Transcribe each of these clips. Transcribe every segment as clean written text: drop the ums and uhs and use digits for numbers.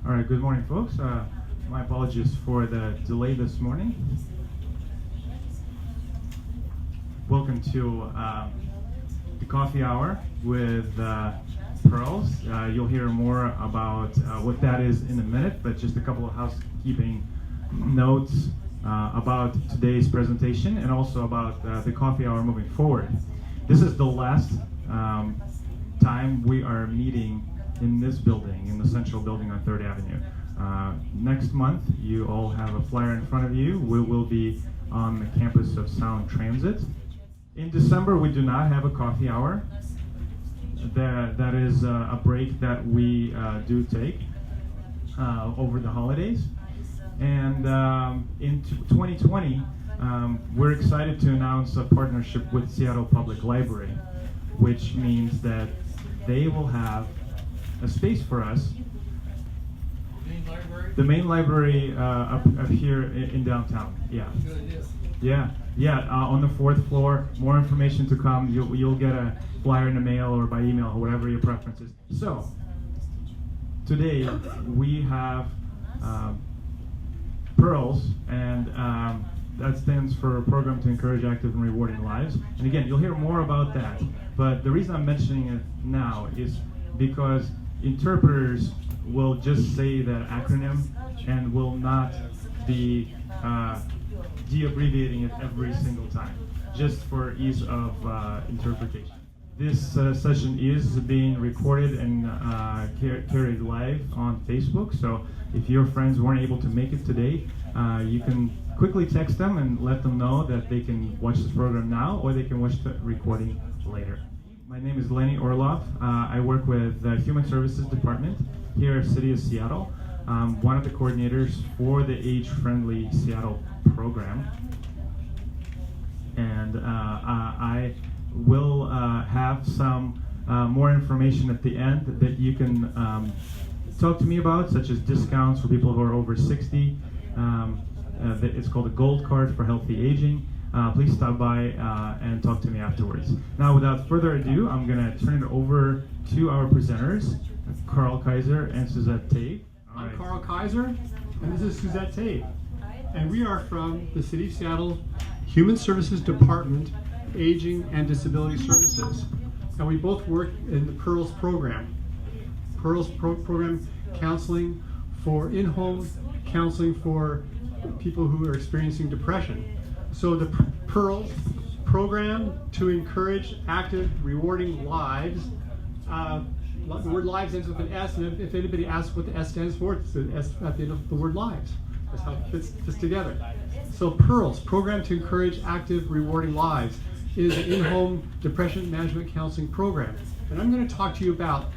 All right, good morning, folks. My apologies for the delay this morning. Welcome to the coffee hour with Pearls. You'll hear more about what that is in a minute, but just a couple of housekeeping notes about today's presentation and also about the coffee hour moving forward. This is the last time we are meeting in this building, in the central building on 3rd Avenue. Next month, you all have a flyer in front of you. We will be on the campus of Sound Transit. In December, we do not have a coffee hour. That is a break that we do take over the holidays. And in 2020, we're excited to announce a partnership with Seattle Public Library, which means that they will have a space for us. The main library up here in downtown. Yeah. Yeah. On the 4th floor. More information to come. You'll get a flyer in the mail or by email or whatever your preference is. So today we have Pearls, and that stands for Program to Encourage Active and Rewarding Lives. And again, you'll hear more about that. But the reason I'm mentioning it now is because interpreters will just say that acronym and will not be de-abbreviating it every single time, just for ease of interpretation. This session is being recorded and carried live on Facebook, so if your friends weren't able to make it today, you can quickly text them and let them know that they can watch this program now or they can watch the recording later. My name is Lenny Orloff. I work with the Human Services Department here at City of Seattle. I'm one of the coordinators for the Age-Friendly Seattle program. And I will have some more information at the end that you can talk to me about, such as discounts for people who are over 60. It's called a Gold Card for Healthy Aging. Please stop by and talk to me afterwards. Now, without further ado, I'm going to turn it over to our presenters, Carl Kaiser and Suzette Tate. I'm Carl Kaiser, and this is Suzette Tate. And we are from the City of Seattle Human Services Department, Aging and Disability Services. And we both work in the Pearls program. Pearls program counseling for in-home counseling for people who are experiencing depression. So the Pearls program to encourage active, rewarding lives. The word lives ends with an S, and if anybody asks what the S stands for, it's the S at the end of the word lives. That's how it fits together. So Pearls, program to encourage active, rewarding lives, is an in-home depression management counseling program. And I'm going to talk to you about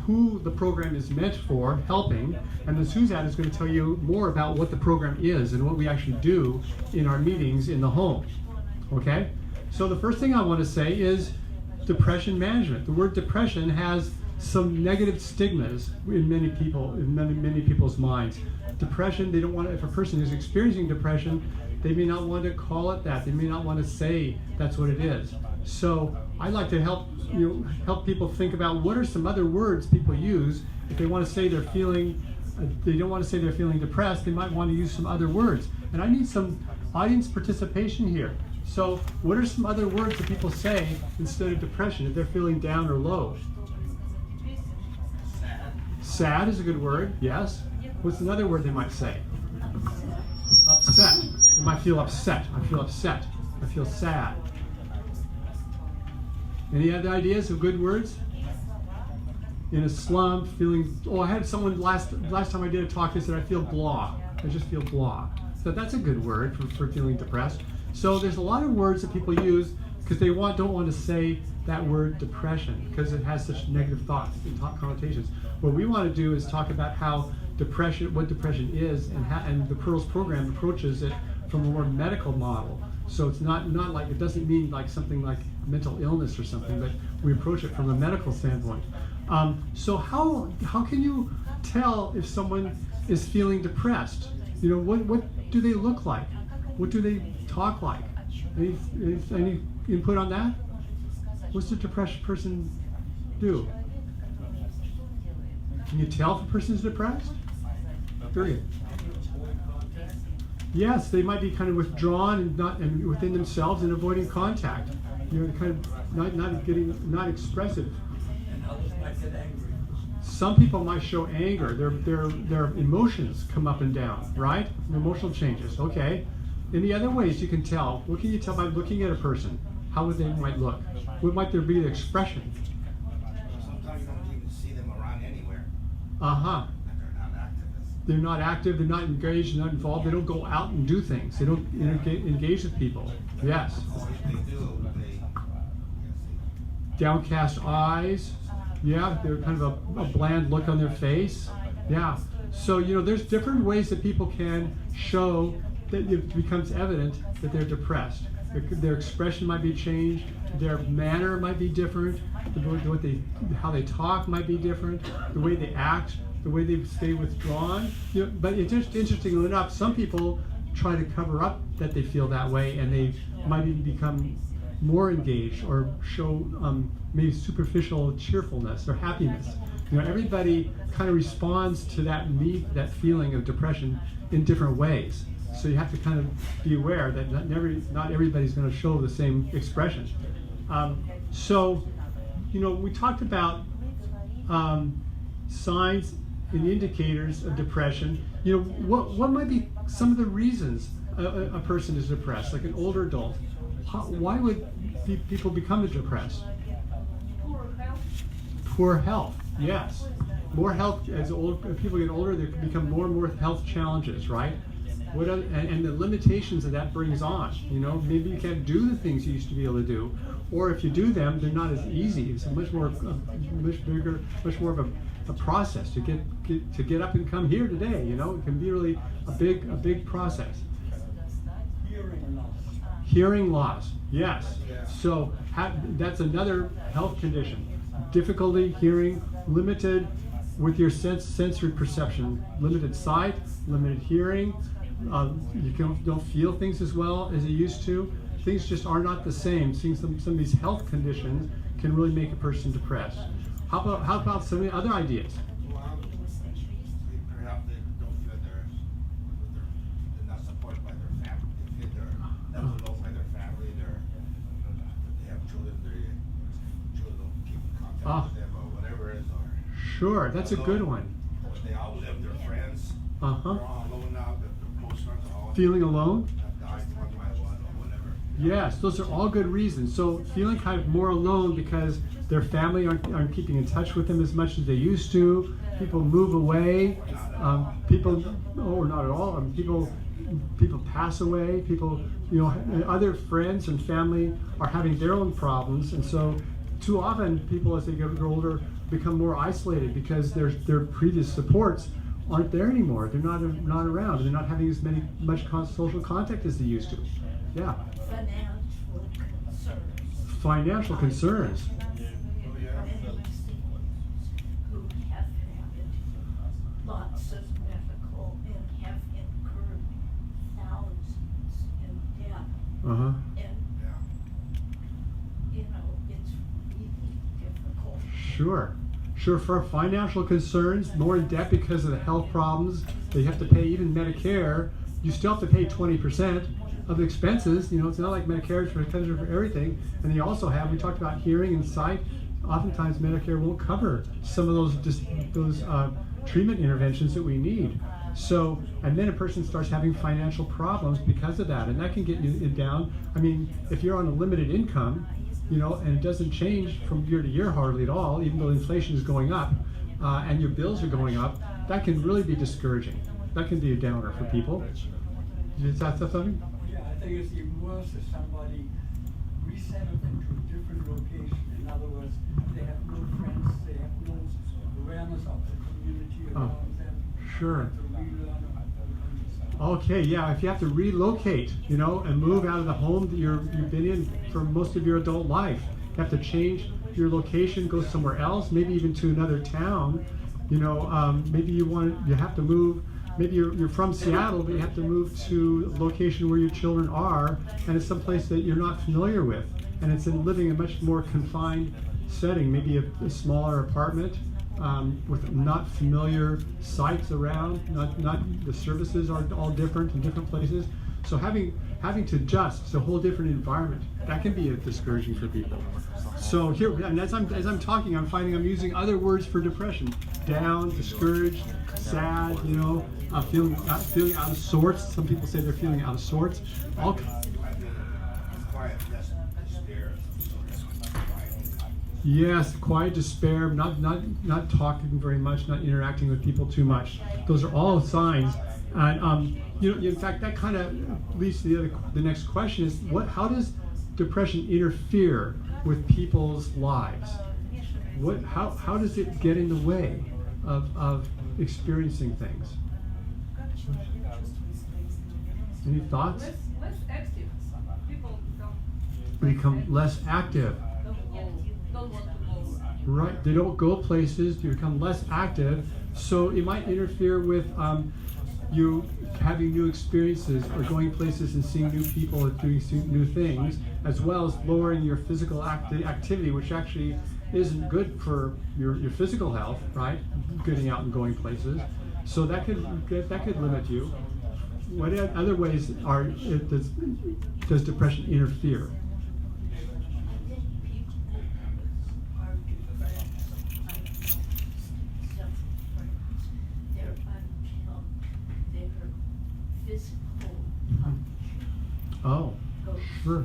who the program is meant for, helping, and then Suzanne is going to tell you more about what the program is and what we actually do in our meetings in the home. Okay? So the first thing I want to say is depression management. The word depression has some negative stigmas in many people's minds. Depression, they don't want to, if a person is experiencing depression, they may not want to call it that. They may not want to say that's what it is. So I like to help people think about what are some other words people use if they want to say they're feeling. They don't want to say they're feeling depressed. They might want to use some other words. And I need some audience participation here. So what are some other words that people say instead of depression if they're feeling down or low? Sad is a good word, yes. What's another word they might say? Upset. They might feel upset. I feel upset. I feel sad. Any other ideas of good words? In a slump, feeling, I had someone last time I did a talk, they said, I feel blah. I just feel blah. So that's a good word for feeling depressed. So there's a lot of words that people use because they don't want to say that word depression because it has such negative thoughts and connotations. What we want to do is talk about what depression is, and the Pearls program approaches it from a more medical model. So it's not like, it doesn't mean like something like mental illness or something, but we approach it from a medical standpoint. So how can you tell if someone is feeling depressed? What do they look like? What do they talk like? Any input on that? What's the depressed person do? Can you tell if a person's depressed? Period. Yes, they might be kind of withdrawn and within themselves and avoiding contact. Kind of not expressive. And others might get angry. Some people might show anger. Their emotions come up and down, right? Emotional changes. Okay. Any other ways you can tell? What can you tell by looking at a person? How would they might look? What might there be the expression? Sometimes you don't even see them around anywhere. Uh-huh. And they're not activists. They're not active, they're not engaged, they're not involved, they don't go out and do things. They don't engage with people. Yes. Or if they do, Downcast eyes. Yeah, they're kind of a bland look on their face. Yeah. So, there's different ways that people can show that it becomes evident that they're depressed. Their expression might be changed, their manner might be different, how they talk might be different, the way they act, the way they stay withdrawn. But it's just interestingly enough, some people try to cover up that they feel that way, and they might even become more engaged or show maybe superficial cheerfulness or happiness. Everybody kind of responds to that feeling of depression in different ways. So you have to kind of be aware that not everybody's going to show the same expression. So, we talked about signs and indicators of depression. What might be some of the reasons a person is depressed, like an older adult? Why would people become depressed? Poor health, yes. More health, as people get older, there can become more and more health challenges, right? And the limitations that brings on. Maybe you can't do the things you used to be able to do, or if you do them, they're not as easy. It's much more of a process to get up and come here today. It can be really a big process. Hearing loss, yes. So that's another health condition. Difficulty hearing, limited with your sensory perception, limited sight, limited hearing. You don't feel things as well as you used to. Things just are not the same. Seeing some of these health conditions can really make a person depressed. How about some other ideas? well, perhaps they don't feel they're not supported by their family. They feel they're left alone by their family. They have children. Their children don't keep in contact with them or whatever it is. Sure, that's a good one. They all live their friends. Uh-huh. They're all alone now. The close friends are all Feeling alone? died one by one or whatever. Yes, those are all good reasons. So feeling kind of more alone because their family aren't keeping in touch with them as much as they used to. People move away. Or not at all. People pass away. People, other friends and family are having their own problems, and so too often people, as they get older, become more isolated because their previous supports aren't there anymore. They're not around. They're not having much social contact as they used to. Yeah. Financial concerns. Who have had lots of medical and have incurred thousands in debt. Uh-huh. And, it's really difficult. Sure, for financial concerns, more in debt because of the health problems. They have to pay even Medicare. You still have to pay 20% of the expenses. It's not like Medicare is for everything. And they also we talked about hearing and sight. Oftentimes Medicare won't cover some of those treatment interventions that we need. So, and then a person starts having financial problems because of that, and that can get you down. I mean, if you're on a limited income, and it doesn't change from year to year hardly at all, even though inflation is going up, and your bills are going up, that can really be discouraging. That can be a downer for people. Is that something? Yeah, I think it's even worse if somebody resettled into a different location. In other words, they have no friends, they have no awareness of the community around them. Sure. To relearn about themselves. Okay, yeah, if you have to relocate, and move out of the home that you've been in for most of your adult life, you have to change your location, go somewhere else, maybe even to another town. Maybe you have to move. Maybe you're from Seattle, but you have to move to a location where your children are, and it's someplace that you're not familiar with, and it's living in a much more confined setting, maybe a smaller apartment, with not familiar sites around, not the services are all different in different places. So having to adjust to a whole different environment, that can be discouraging for people. So here, and as I'm talking, I'm finding I'm using other words for depression: down, discouraged, sad. You know, feeling out of sorts. Some people say they're feeling out of sorts. All Quiet, that's despair. Yes, quiet despair, not talking very much, not interacting with people too much. Those are all signs. And in fact, that kind of leads to the next question is how does depression interfere with people's lives? How does it get in the way of experiencing things? Any thoughts? Less active. People Become less active. don't want to go. Right, they don't go places, you become less active, so it might interfere with you having new experiences or going places and seeing new people and doing new things, as well as lowering your physical activity, which actually isn't good for your physical health, right? Getting out and going places. So that could limit you. What other ways does depression interfere? Oh, sure.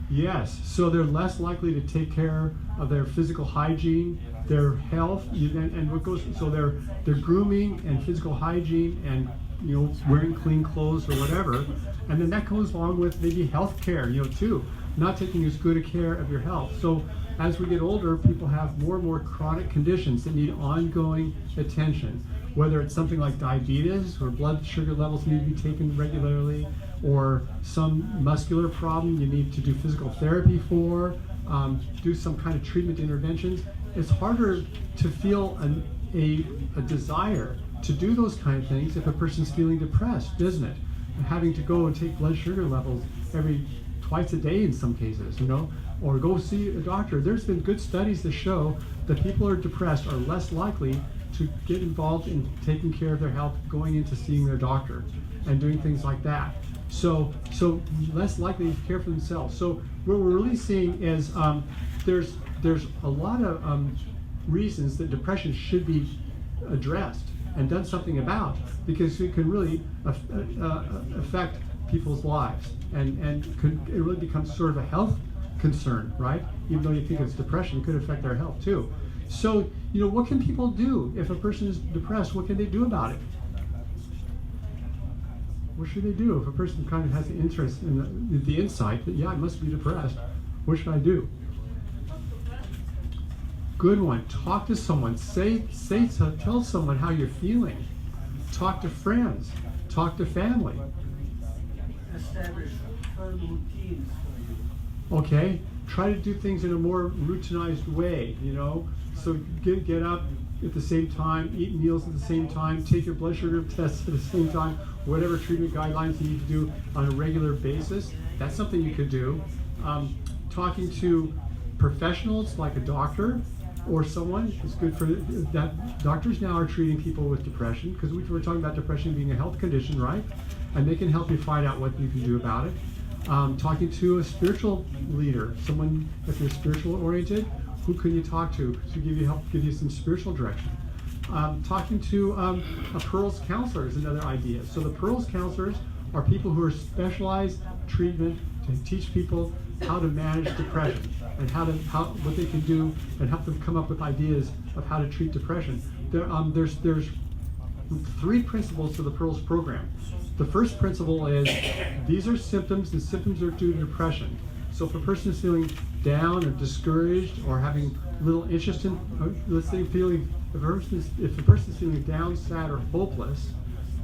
Yes, so they're less likely to take care of their physical hygiene, their health, and what goes. So their grooming and physical hygiene, and wearing clean clothes or whatever, and then that goes along with maybe health care, too. Not taking as good a care of your health. So as we get older, people have more and more chronic conditions that need ongoing attention. Whether it's something like diabetes, where blood sugar levels need to be taken regularly, or some muscular problem you need to do physical therapy for, do some kind of treatment interventions. It's harder to feel a desire to do those kind of things if a person's feeling depressed, isn't it? And having to go and take blood sugar levels twice a day in some cases, or go see a doctor. There's been good studies that show that people who are depressed are less likely to get involved in taking care of their health, going into seeing their doctor and doing things like that. So less likely to care for themselves. So what we're really seeing is there's a lot of reasons that depression should be addressed and done something about, because it can really affect people's lives, and it really becomes sort of a health concern, right? Even though you think it's depression, it could affect their health too. So, what can people do if a person is depressed? What can they do about it? What should they do if a person kind of has an interest in the insight that, I must be depressed? What should I do? Good one. Talk to someone. Tell someone how you're feeling. Talk to friends. Talk to family. Establish firm routines for you. Okay. Try to do things in a more routinized way. So get up at the same time, eat meals at the same time, take your blood sugar tests at the same time, whatever treatment guidelines you need to do on a regular basis. That's something you could do. Talking to professionals like a doctor or someone is good for that. Doctors now are treating people with depression, because we were talking about depression being a health condition, right? And they can help you find out what you can do about it. Talking to a spiritual leader, someone, if you're spiritual oriented, who can you talk to help give you some spiritual direction? Talking to a Pearls counselor is another idea. So the Pearls counselors are people who are specialized treatment to teach people how to manage depression and what they can do, and help them come up with ideas of how to treat depression. There's 3 principles to the Pearls program. The first principle is these are symptoms, and symptoms are due to depression. So if a person is feeling down or discouraged or having little interest in, let's say if a person is feeling down, sad, or hopeless,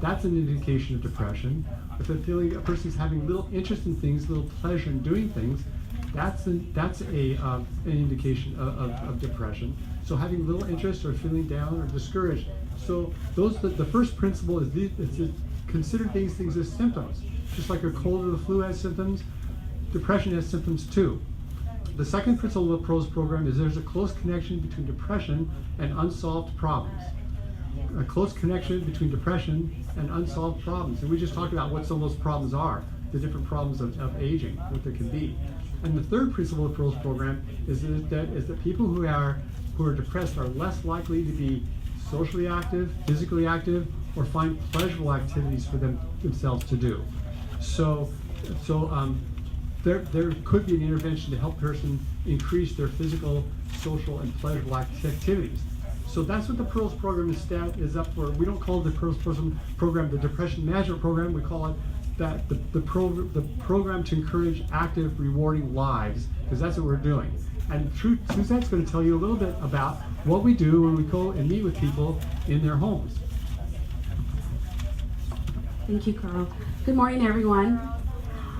that's an indication of depression. If a person is having little interest in things, little pleasure in doing things, that's an indication of depression. So having little interest or feeling down or discouraged. So the first principle is to consider these things as symptoms. Just like a cold or the flu has symptoms, depression has symptoms too. The second principle of the PROS program is there's a close connection between depression and unsolved problems. A close connection between depression and unsolved problems. And we just talked about what some of those problems are, the different problems of aging, what they can be. And the third principle of the PROS program is that people who are depressed are less likely to be socially active, physically active, or find pleasurable activities for themselves to do. So there could be an intervention to help a person increase their physical, social, and pleasurable activities. So that's what the PROS program is up for. We don't call it the PROS program the Depression Management Program. We call it the program to encourage active, rewarding lives, because that's what we're doing. And Suzette's going to tell you a little bit about what we do when we go and meet with people in their homes. Thank you, Carl. Good morning, everyone.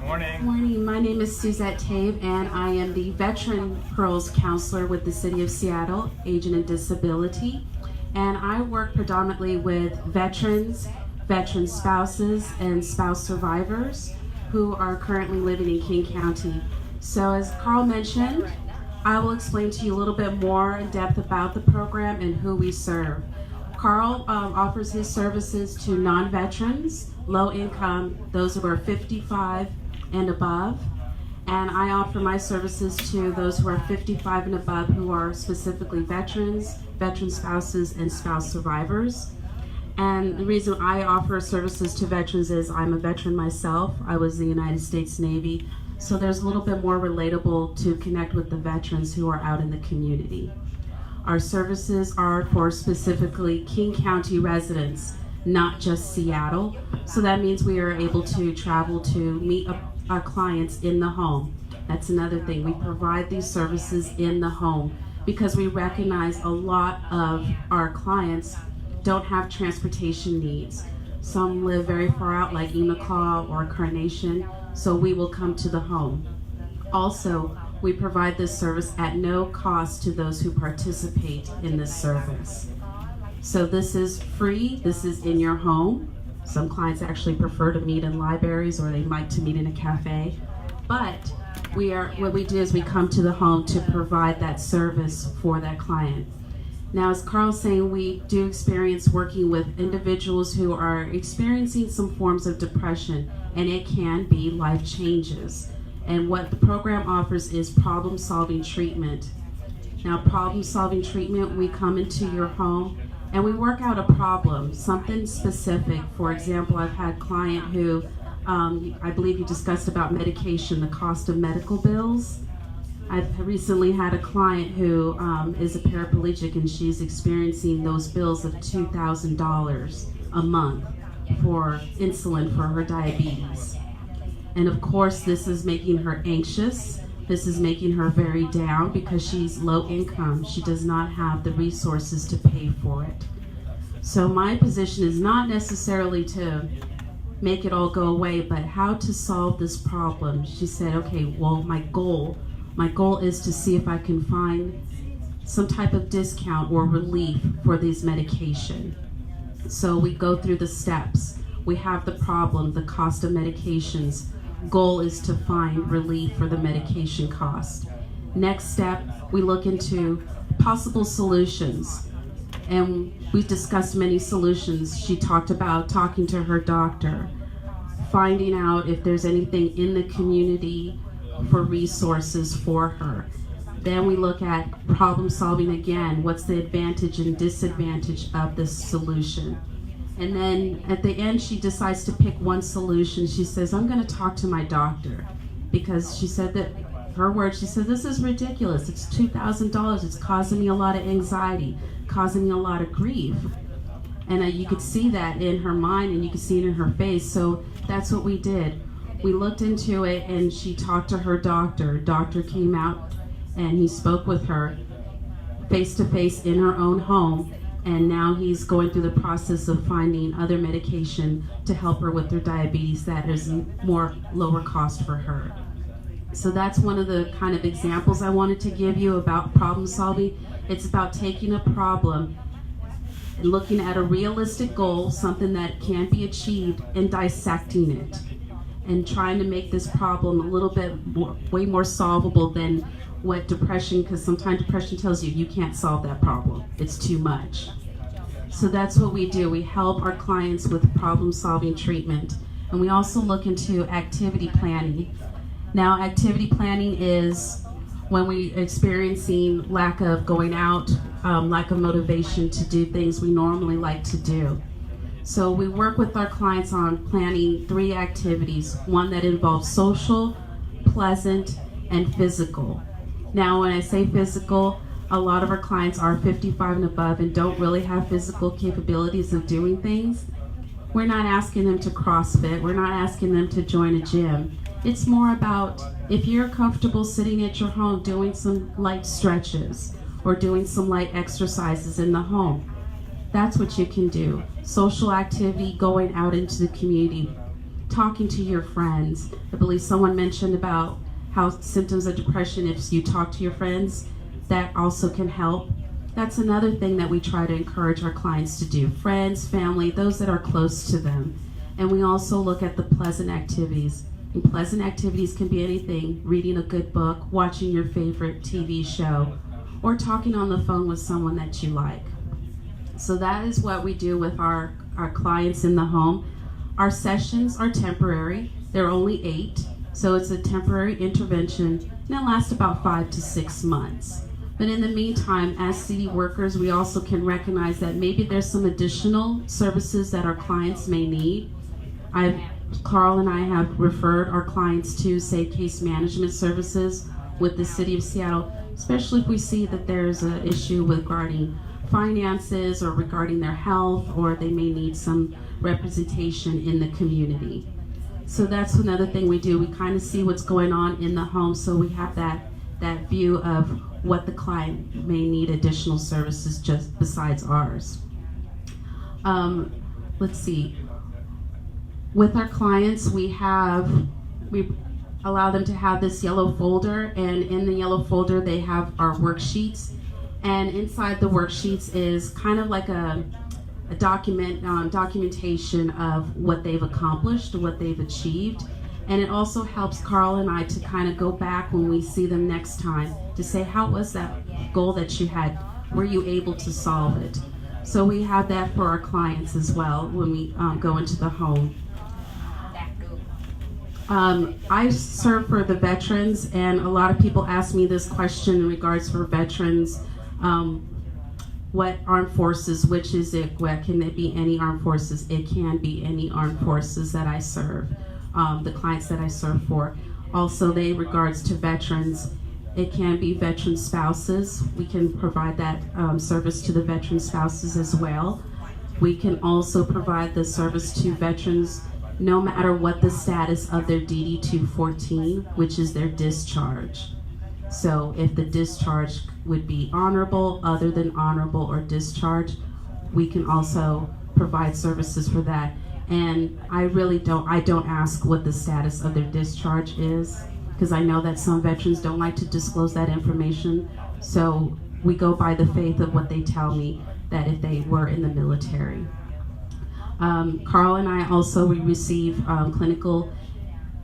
Morning. Good morning. My name is Suzette Tabe, and I am the Veteran PROS Counselor with the City of Seattle, Aging and Disability. And I work predominantly with veterans, veteran spouses, and spouse survivors who are currently living in King County. So as Carl mentioned, I will explain to you a little bit more in depth about the program and who we serve. Carl offers his services to non-veterans, low income, those who are 55 and above, and I offer my services to those who are 55 and above who are specifically veterans, veteran spouses, and spouse survivors. And the reason I offer services to veterans is I'm a veteran myself. I was in the United States Navy, so there's a little bit more relatable to connect with the veterans who are out in the community. Our services are for specifically King County residents, not just Seattle. So that means we are able to travel to meet our clients in the home. That's another thing. We provide these services in the home because we recognize a lot of our clients don't have transportation needs. Some live very far out like Enumclaw or Carnation, so we will come to the home. Also, we provide this service at no cost to those who participate in this service. So this is free, this is in your home. Some clients actually prefer to meet in libraries or they like to meet in a cafe. But what we do is we come to the home to provide that service for that client. Now, as Carl's saying, we do experience working with individuals who are experiencing some forms of depression, and it can be life changes. And what the program offers is problem-solving treatment. Now, problem-solving treatment, we come into your home and we work out a problem, something specific. For example, I've had a client who, I believe you discussed about medication, the cost of medical bills. I've recently had a client who is a paraplegic and she's experiencing those bills of $2,000 a month for insulin for her diabetes. And of course, this is making her anxious. This is making her very down because she's low income. She does not have the resources to pay for it. So my position is not necessarily to make it all go away, but how to solve this problem. She said, okay, well, my goal is to see if I can find some type of discount or relief for these medication. So we go through the steps. We have the problem, the cost of medications. Goal is to find relief for the medication cost. Next step, we look into possible solutions. And we discussed many solutions. She talked about talking to her doctor, finding out if there's anything in the community for resources for her. Then we look at problem solving again. What's the advantage and disadvantage of this solution? And then at the end, she decides to pick one solution. She says, I'm going to talk to my doctor, because she said that, her words, she said, this is ridiculous. It's $2,000. It's causing me a lot of anxiety, causing me a lot of grief. And you could see that in her mind and you could see it in her face. So that's what we did. We looked into it and she talked to her doctor. Doctor came out and he spoke with her face to face in her own home. And now he's going through the process of finding other medication to help her with her diabetes that is lower cost for her. So that's one of the kind of examples I wanted to give you about problem solving. It's about taking a problem and looking at a realistic goal, something that can be achieved, and dissecting it and trying to make this problem a little bit way more solvable than what depression, because sometimes depression tells you you can't solve that problem. It's too much. So that's what we do. We help our clients with problem-solving treatment. And we also look into activity planning. Now, activity planning is when we're experiencing lack of going out, lack of motivation to do things we normally like to do. So we work with our clients on planning 3 activities, one that involves social, pleasant, and physical. Now, when I say physical, a lot of our clients are 55 and above and don't really have physical capabilities of doing things. We're not asking them to CrossFit. We're not asking them to join a gym. It's more about if you're comfortable sitting at your home doing some light stretches or doing some light exercises in the home, that's what you can do. Social activity, going out into the community, talking to your friends. I believe someone mentioned about how symptoms of depression, if you talk to your friends, that also can help. That's another thing that we try to encourage our clients to do. Friends, family, those that are close to them. And we also look at the pleasant activities. And pleasant activities can be anything: reading a good book, watching your favorite TV show, or talking on the phone with someone that you like. So that is what we do with our clients in the home. Our sessions are temporary. They're only 8. So it's a temporary intervention, and it lasts about 5 to 6 months. But in the meantime, as city workers, we also can recognize that maybe there's some additional services that our clients may need. Carl and I have referred our clients to, say, case management services with the City of Seattle, especially if we see that there's an issue regarding finances or regarding their health, or they may need some representation in the community. So that's another thing we do. We kind of see what's going on in the home, so we have that view of what the client may need additional services just besides ours. Let's see. With our clients, we allow them to have this yellow folder, and in the yellow folder they have our worksheets, and inside the worksheets is kind of like a documentation of what they've accomplished, what they've achieved. And it also helps Carl and I to kind of go back when we see them next time to say, how was that goal that you had? Were you able to solve it? So we have that for our clients as well when we go into the home. I serve for the veterans, and a lot of people ask me this question in regards for veterans. What armed forces, which is it? What, can it be any armed forces? It can be any armed forces that I serve, the clients that I serve for. Also, they regards to veterans, it can be veteran spouses. We can provide that service to the veteran spouses as well. We can also provide the service to veterans no matter what the status of their DD-214, which is their discharge. So if the discharge would be honorable, other than honorable, or discharge, we can also provide services for that. And I don't ask what the status of their discharge is, because I know that some veterans don't like to disclose that information. So we go by the faith of what they tell me, that if they were in the military. Carl and I also receive clinical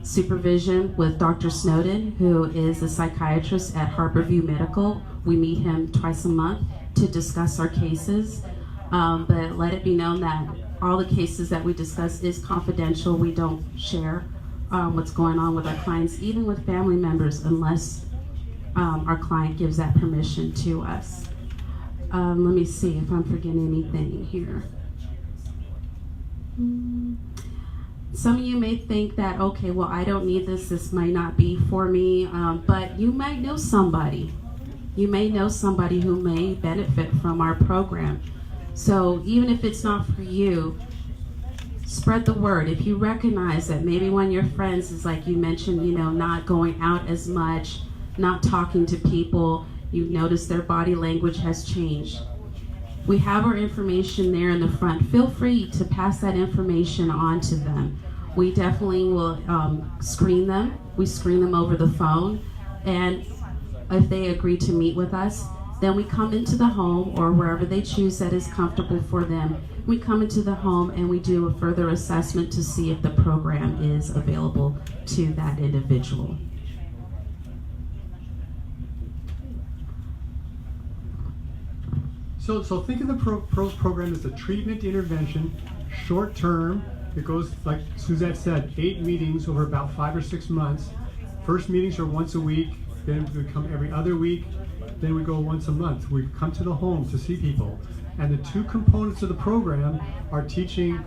supervision with Dr. Snowden, who is a psychiatrist at Harborview Medical. We meet him twice a month to discuss our cases. But let it be known that all the cases that we discuss is confidential. We don't share what's going on with our clients, even with family members, unless our client gives that permission to us. Let me see if I'm forgetting anything here. Some of you may think that, okay, well, I don't need this. This might not be for me, but you might know somebody. You may know somebody who may benefit from our program. So even if it's not for you, spread the word. If you recognize that maybe one of your friends is, like you mentioned, not going out as much, not talking to people, you notice their body language has changed. We have our information there in the front. Feel free to pass that information on to them. We definitely will screen them. We screen them over the phone. And if they agree to meet with us, then we come into the home or wherever they choose that is comfortable for them. We come into the home and we do a further assessment to see if the program is available to that individual. So think of the PEARLS program as a treatment intervention, short term. It goes, like Suzette said, 8 meetings over about 5 or 6 months. First meetings are once a week, then we come every other week, then we go once a month. We come to the home to see people. And the 2 components of the program are teaching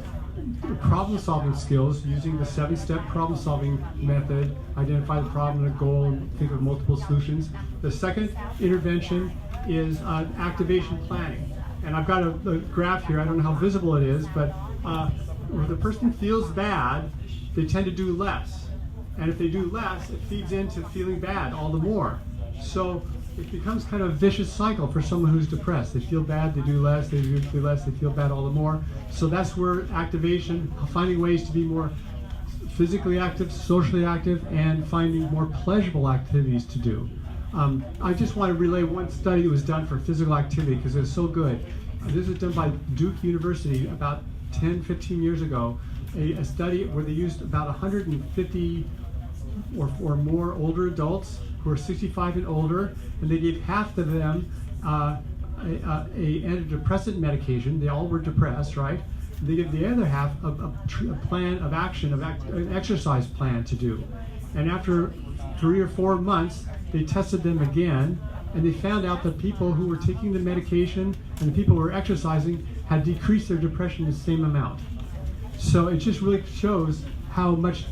problem-solving skills using the 7-step problem-solving method, identify the problem and a goal, and think of multiple solutions. The second intervention is activation planning. And I've got a graph here, I don't know how visible it is, but if the person feels bad, they tend to do less. And if they do less, it feeds into feeling bad all the more. So it becomes kind of a vicious cycle for someone who's depressed. They feel bad, they do less, they do less, they feel bad all the more. So that's where activation, finding ways to be more physically active, socially active, and finding more pleasurable activities to do. I just want to relay one study that was done for physical activity because it was so good. This was done by Duke University about 10, 15 years ago. A study where they used about 150 or more older adults who are 65 and older, and they gave half of them a antidepressant medication. They all were depressed, right? They gave the other half a plan of action, an exercise plan to do. And after 3 or 4 months, they tested them again, and they found out that people who were taking the medication and the people who were exercising had decreased their depression the same amount. So it just really shows how much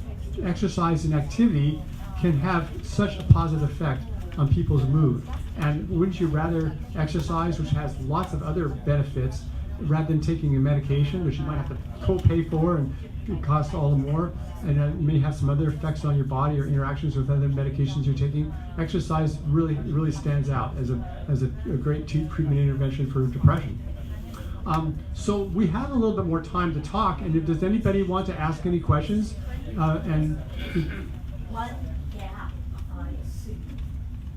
exercise and activity can have such a positive effect on people's mood. And wouldn't you rather exercise, which has lots of other benefits, rather than taking a medication, which you might have to co-pay for and it costs all the more, and it may have some other effects on your body or interactions with other medications you're taking? Exercise really stands out as a great treatment intervention for depression. So we have a little bit more time to talk, and does anybody want to ask any questions? One gap I see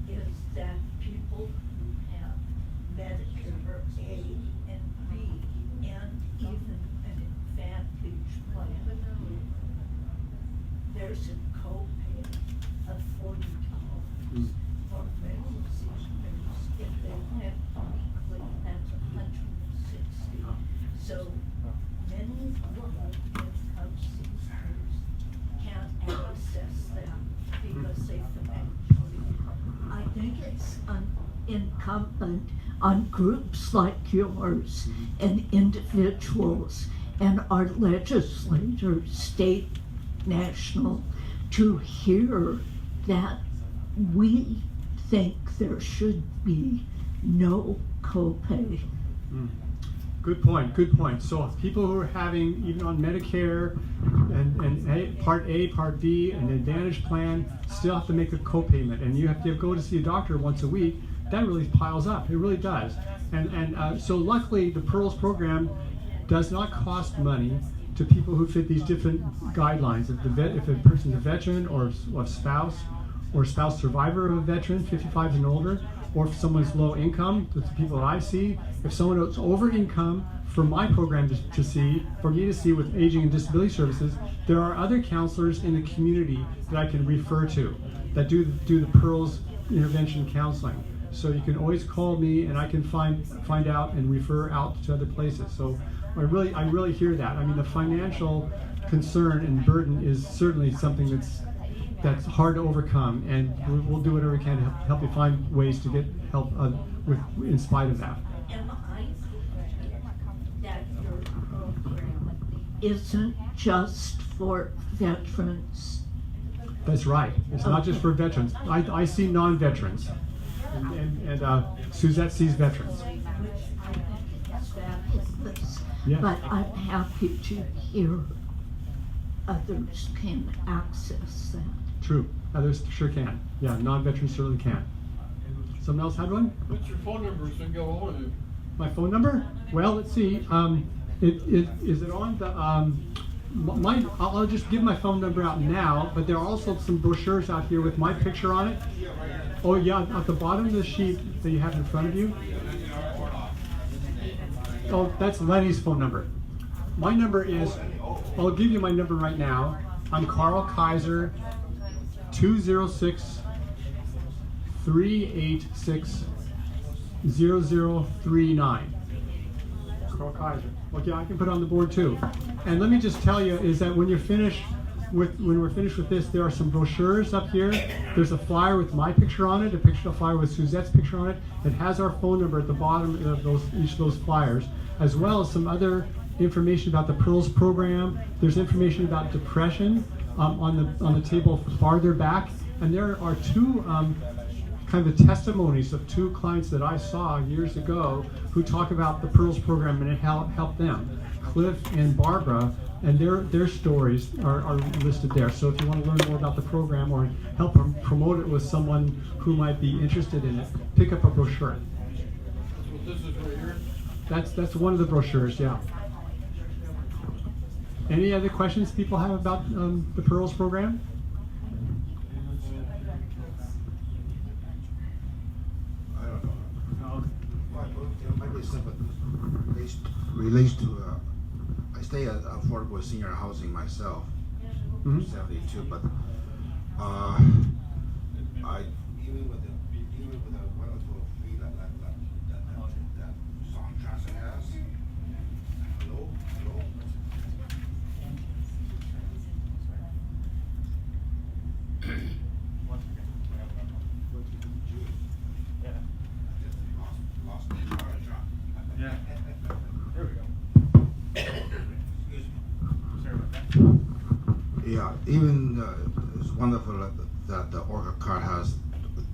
is that people who have Medicare A and B and even an Advantage plan, there's a copay of $40 for many seniors. If they went weekly, that's $160. So many low-income seniors can't access that because they financially. I think it's incumbent on groups like yours and individuals and our legislators, state, national, to hear that we think there should be no copay. Good point, good point. So people who are having, even on Medicare and Part A, Part B, an Advantage plan, still have to make a copayment, and you have to go to see a doctor once a week. That really piles up, it really does. And so luckily the PEARLS program does not cost money to people who fit these different guidelines. If a person's a veteran or a spouse survivor of a veteran, 55 and older, or if someone's low income, the people that I see, if someone is over income, for my program for me to see with Aging and Disability Services, there are other counselors in the community that I can refer to that do the PEARLS intervention counseling. So you can always call me and I can find out and refer out to other places. So I really hear that. I mean, the financial concern and burden is certainly something that's hard to overcome, and we'll do whatever we can to help you find ways to get help in spite of that. Am I correct that your program isn't just for veterans? That's right. It's not just for veterans. I see non-veterans, and Suzette sees veterans. Which I think is fabulous. Yeah. But I'm happy to hear others can access that. True. Others sure can. Yeah, non-veterans certainly can. Someone else had one? What's your phone number so I can get a hold of you? My phone number? Well, let's see. Is it on the I'll just give my phone number out now, but there are also some brochures out here with my picture on it. Oh yeah, at the bottom of the sheet that you have in front of you. Oh, that's Lenny's phone number. My number is, I'll give you my number right now. I'm Carl Kaiser, 206-386-0039. Carl Kaiser. Okay, I can put it on the board too. And let me just tell you is that when we're finished with this, there are some brochures up here. There's a flyer with my picture on it, a flyer with Suzette's picture on it. It has our phone number at the bottom of each of those flyers, as well as some other information about the Pearls program. There's information about depression on the table farther back, and there are two kind of testimonies of two clients that I saw years ago who talk about the Pearls program and it helped them. Cliff and Barbara, and their stories are listed there. So if you want to learn more about the program or help promote it with someone who might be interested in it, pick up a brochure. So this is right here? That's one of the brochures, yeah. Any other questions people have about the Pearls program? I don't know. Well, it might be simple. Relates to, I stay at affordable senior housing myself, 72, but I even with the wonderful fee that Song Transit has. Hello. Lost the charge, John. Yeah. There we go. Excuse me. Sorry about that. Yeah, even it's wonderful that the Orca card has,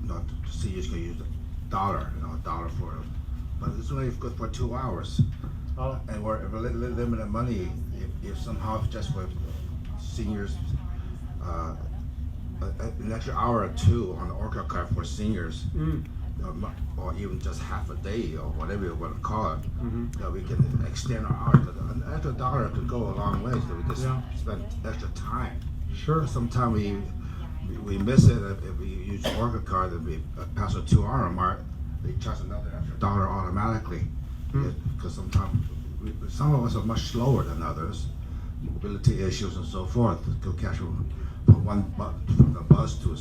not seniors can use $1, $1 for it, but it's only good for 2 hours. Oh. And we're limited money. If somehow just for seniors, an extra hour or two on the Orca card for seniors, or even just half a day or whatever you want to call it, that we can extend our hours. An extra $1 could go a long way, so we can spend extra time. Sure. Sometimes we miss it if we use the Orca card and we pass a 2 hour mark, they charge another extra $1 automatically. Because sometimes some of us are much slower than others, mobility issues and so forth. Go catch from the bus to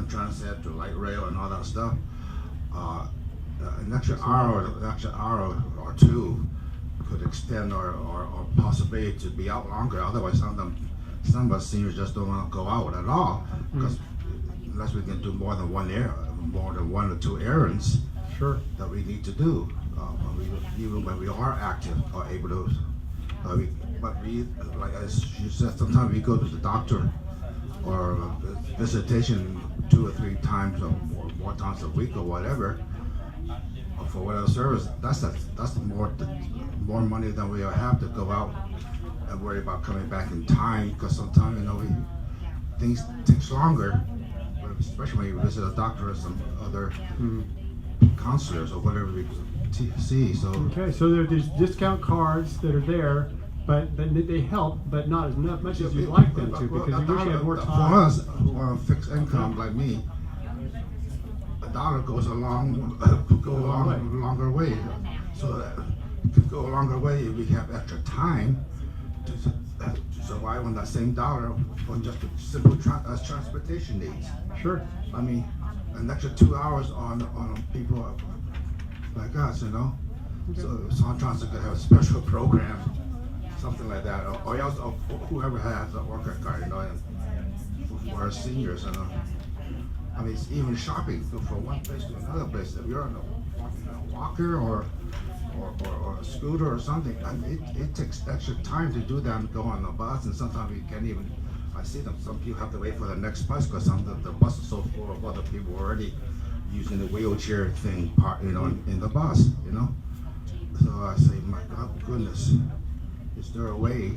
transit to light rail and all that stuff. An extra hour or two could extend our possibility to be out longer. Otherwise, some of us seniors just don't want to go out at all, because unless we can do more than one or two errands that we need to do. Even when we are active or able to, but we, like as you said, sometimes we go to the doctor or visitation 2 or 3 times or more times a week or whatever, or for whatever service. That's more money than we have to go out and worry about coming back in time, because sometimes things takes longer, especially when you visit a doctor or some other counselors or whatever we see. So Okay, so there are these discount cards that are there, but they help, but not as much as you'd like them to, because you wish you had more time. For us who are on fixed income like me, $1 goes a longer way. So that it could go a longer way if we have extra time to survive on that same $1 for just simple transportation needs. Sure. I mean, an extra 2 hours on people like us, So Song Transit could have a special program, something like that, or else whoever has an Orca card, and for our seniors, I mean, it's even shopping, go from one place to another place. If you're on a walker or a scooter or something, it takes extra time to do that and go on the bus, and sometimes you can't even. I see them. Some people have to wait for the next bus because the bus is so full of other people already using the wheelchair thing part, in the bus, So I say, my God, goodness, is there a way,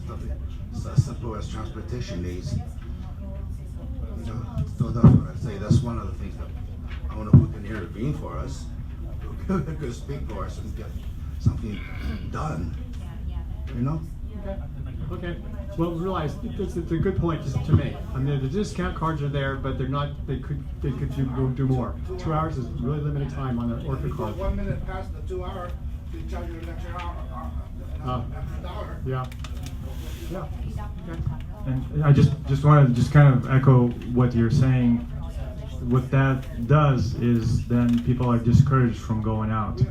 something as simple as transportation needs, So that's what I say. That's one of the things that I don't know who can intervene for us, who could speak for us and get something done, Okay. Well, realize it's a good point to make. I mean, the discount cards are there, but they're not. They could do more. 2 hours is really limited time on the Orca card. 1 minute past the 2 hour, they charge you an extra hour, extra $1. Yeah. Yeah. Okay. And I just want to kind of echo what you're saying. What that does is then people are discouraged from going out.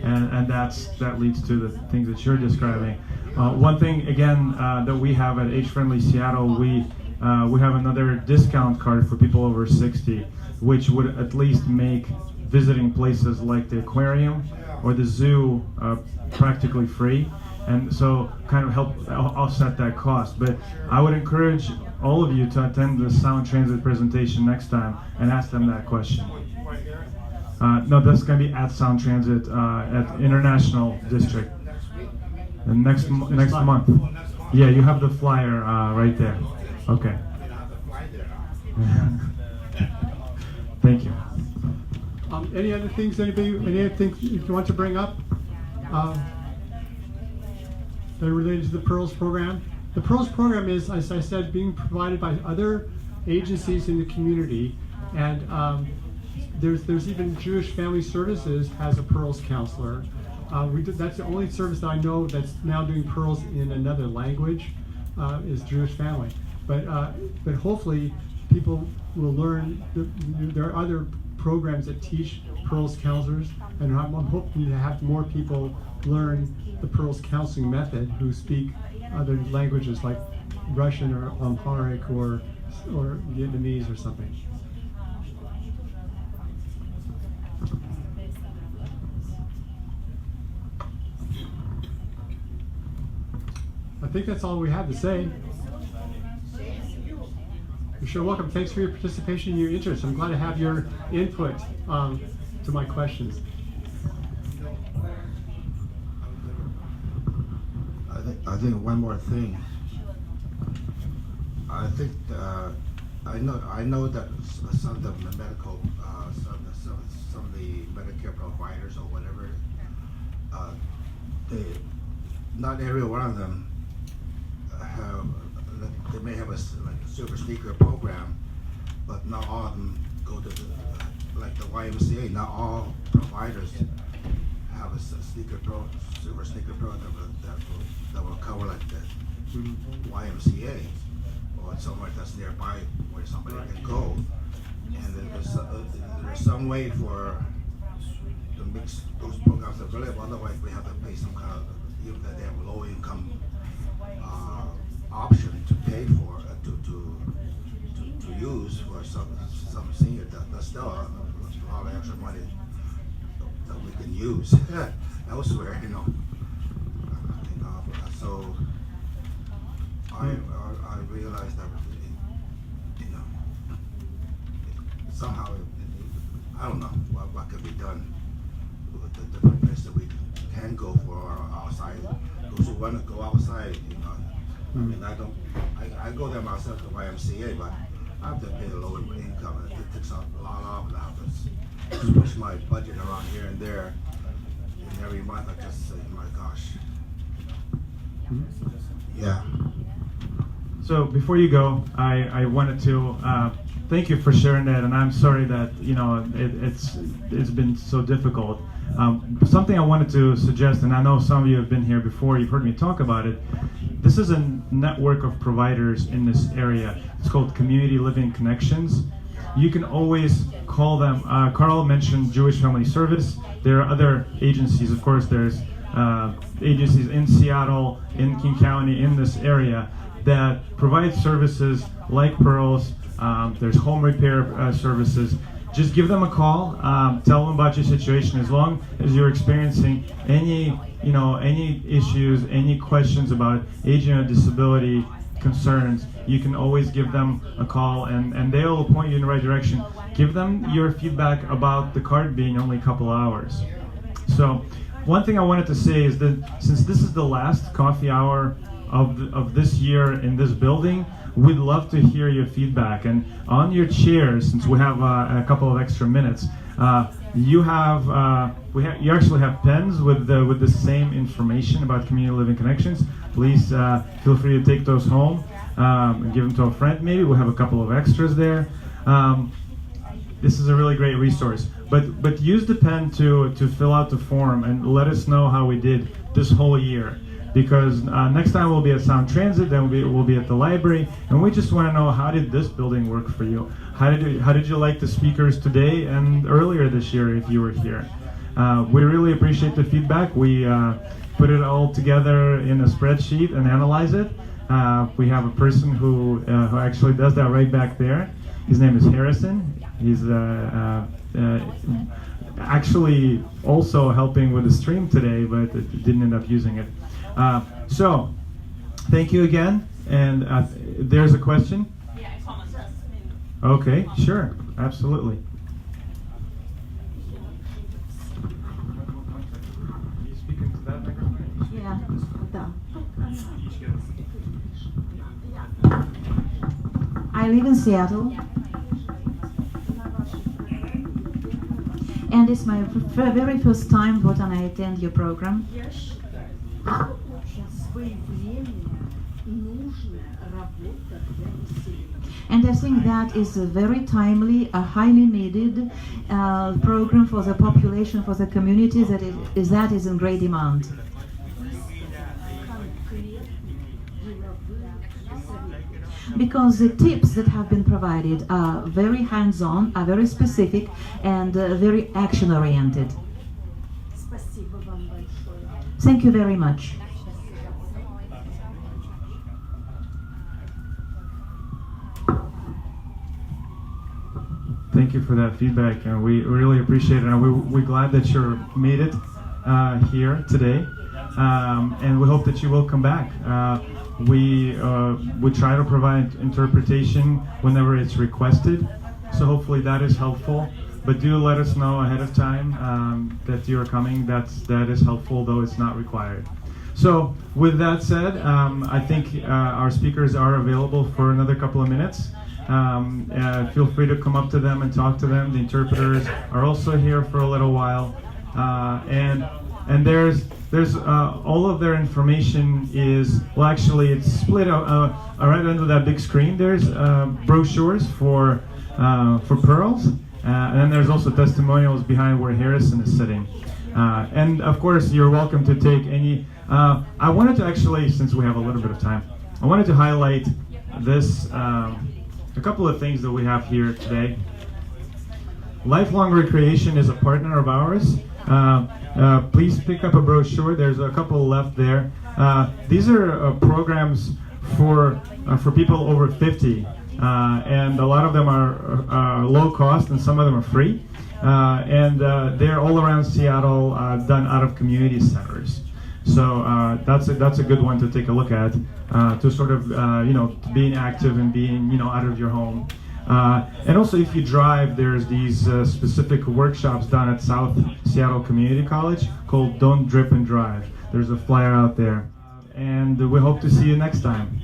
and that leads to the things that you're describing. One thing again that we have at Age Friendly Seattle, we have another discount card for people over 60, which would at least make visiting places like the aquarium or the zoo practically free, and so kind of help offset that cost. But I would encourage all of you to attend the Sound Transit presentation next time and ask them that question. No, that's going to be at Sound Transit at International District. And next month. Yeah, you have the flyer right there. Okay. Thank you. Any other things, anything you want to bring up that are related to the Pearls program? The Pearls program is, as I said, being provided by other agencies in the community, and there's even Jewish Family Services has a Pearls counselor. That's the only service that I know that's now doing Pearls in another language, is Jewish Family. But hopefully people will learn. There are other programs that teach Pearls counselors, and I'm hoping to have more people learn the Pearls counseling method who speak other languages like Russian or Amharic or Vietnamese or something. I think that's all we have to say. You're sure welcome. Thanks for your participation and your interest. I'm glad to have your input to my questions. I think one more thing. I think I know that some of the medical some of the Medicare providers or whatever, not every one of them they may have a silver sneaker program, but not all of them go to like the YMCA. Not all providers have a silver sneaker program that will cover like the YMCA or somewhere that's nearby where somebody can go. And there's some way for to mix those programs available. Otherwise, we have to pay some kind of, even that they have low income option to pay for to use for some senior. That's still a lot of extra money that we can use elsewhere, So I realized that somehow I don't know what could be done with the different places that we can go for outside. Those who want to go outside, I mean, I go there myself to YMCA, but I have to pay a lower income. It takes a lot off, and I have to push my budget around here and there. And every month I just say, my gosh. Yeah. So before you go, I wanted to thank you for sharing that, and I'm sorry that it's been so difficult. Something I wanted to suggest, and I know some of you have been here before, you've heard me talk about it. This is a network of providers in this area. It's called Community Living Connections. You can always call them. Carl mentioned Jewish Family Service. There are other agencies, of course. There's agencies in Seattle, in King County, in this area that provide services like Pearls. There's home repair services. Just give them a call. Tell them about your situation. As long as you're experiencing any issues, any questions about aging or disability concerns, you can always give them a call, and they'll point you in the right direction. Give them your feedback about the card being only a couple hours. So, one thing I wanted to say is that since this is the last coffee hour of this year in this building, we'd love to hear your feedback. And on your chairs, since we have a couple of extra minutes, you actually have pens with the same information about Community Living Connections. Please feel free to take those home and give them to a friend. Maybe we'll have a couple of extras there. This is a really great resource. But use the pen to fill out the form and let us know how we did this whole year. Because next time we'll be at Sound Transit, then we'll be at the library, and we just want to know, how did this building work for you? How did you like the speakers today and earlier this year if you were here? We really appreciate the feedback. We put it all together in a spreadsheet and analyze it. We have a person who actually does that right back there. His name is Harrison. He's actually also helping with the stream today, but didn't end up using it. So, thank you again. And there's a question? Okay, sure, absolutely. Are you speaking to that microphone? Yeah, да. I live in Seattle, and it's my very first time that I attend your program. And I think that is a very timely, a highly needed program for the population, for the community that is in great demand. Because the tips that have been provided are very hands-on, are very specific, and very action-oriented. Thank you very much. Thank you for that feedback, and we really appreciate it. And we're glad that you made it here today, and we hope that you will come back. We try to provide interpretation whenever it's requested, so hopefully that is helpful. But do let us know ahead of time that you are coming. That is helpful, though it's not required. So with that said, I think our speakers are available for another couple of minutes. Feel free to come up to them and talk to them. The interpreters are also here for a little while, and there's all of their information is, well, actually it's split out right under that big screen. There's brochures for Pearls, and then there's also testimonials behind where Harrison is sitting. And of course, you're welcome to take any. I wanted to actually, since we have a little bit of time, I wanted to highlight this. A couple of things that we have here today. Lifelong Recreation is a partner of ours. Please pick up a brochure. There's a couple left there. These are programs for people over 50, and a lot of them are low cost, and some of them are free. And they're all around Seattle, done out of community centers. So that's a good one to take a look at, to sort of being active and being out of your home. And also, if you drive, there's these specific workshops done at South Seattle Community College called "Don't Drip and Drive." There's a flyer out there, and we hope to see you next time.